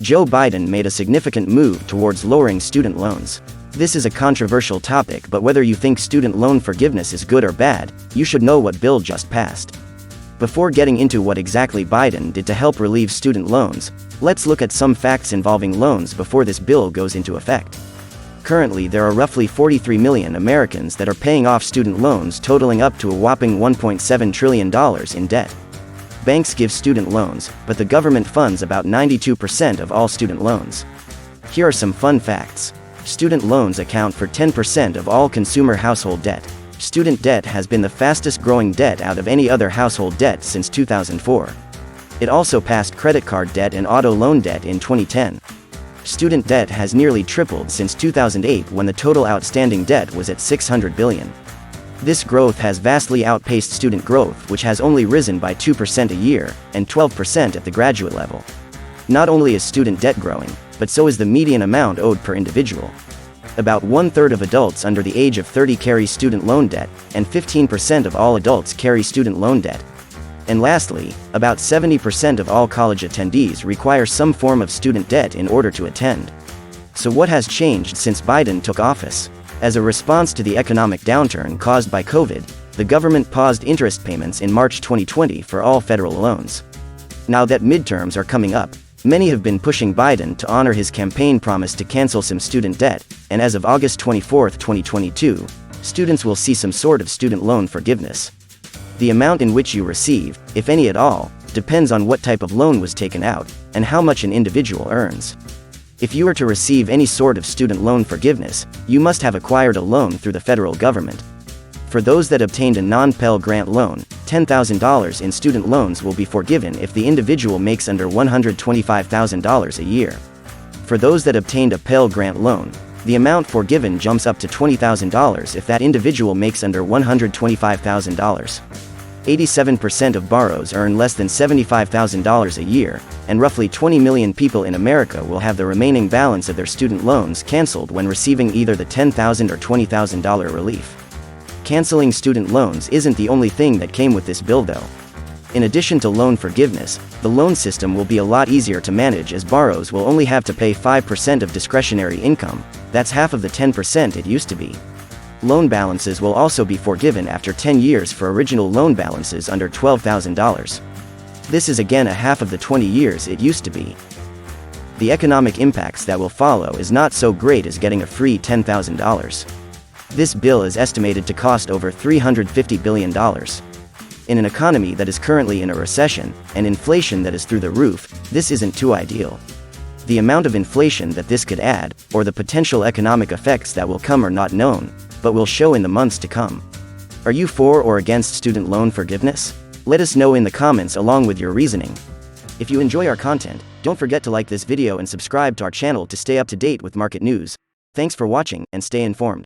Joe Biden made a significant move towards lowering student loans. This is a controversial topic, but whether you think student loan forgiveness is good or bad, you should know what bill just passed. Before getting into what exactly Biden did to help relieve student loans, let's look at some facts involving loans before this bill goes into effect. Currently, there are roughly 43 million Americans that are paying off student loans totaling up to a whopping $1.7 trillion in debt. Banks give student loans, but the government funds about 92% of all student loans. Here are some fun facts. Student loans account for 10% of all consumer household debt. Student debt has been the fastest growing debt out of any other household debt since 2004. It also passed credit card debt and auto loan debt in 2010. Student debt has nearly tripled since 2008, when the total outstanding debt was at $600 billion. This growth has vastly outpaced student growth, which has only risen by 2% a year, and 12% at the graduate level. Not only is student debt growing, but so is the median amount owed per individual. About 1/3 of adults under the age of 30 carry student loan debt, and 15% of all adults carry student loan debt. And lastly, about 70% of all college attendees require some form of student debt in order to attend. So what has changed since Biden took office? As a response to the economic downturn caused by COVID, the government paused interest payments in March 2020 for all federal loans. Now that midterms are coming up, many have been pushing Biden to honor his campaign promise to cancel some student debt, and as of August 24, 2022, students will see some sort of student loan forgiveness. The amount in which you receive, if any at all, depends on what type of loan was taken out, and how much an individual earns. If you are to receive any sort of student loan forgiveness, you must have acquired a loan through the federal government. For those that obtained a non-Pell Grant loan, $10,000 in student loans will be forgiven if the individual makes under $125,000 a year. For those that obtained a Pell Grant loan, the amount forgiven jumps up to $20,000 if that individual makes under $125,000. 87% of borrowers earn less than $75,000 a year, and roughly 20 million people in America will have the remaining balance of their student loans canceled when receiving either the $10,000 or $20,000 relief. Canceling student loans isn't the only thing that came with this bill though. In addition to loan forgiveness, the loan system will be a lot easier to manage, as borrowers will only have to pay 5% of discretionary income. That's half of the 10% it used to be. Loan balances will also be forgiven after 10 years for original loan balances under $12,000. This is again a half of the 20 years it used to be. The economic impacts that will follow is not so great as getting a free $10,000. This bill is estimated to cost over $350 billion. In an economy that is currently in a recession, and inflation that is through the roof, this isn't too ideal. The amount of inflation that this could add, or the potential economic effects that will come, are not known, but will show in the months to come. Are you for or against student loan forgiveness? Let us know in the comments along with your reasoning. If you enjoy our content, don't forget to like this video and subscribe to our channel to stay up to date with market news. Thanks for watching, and stay informed.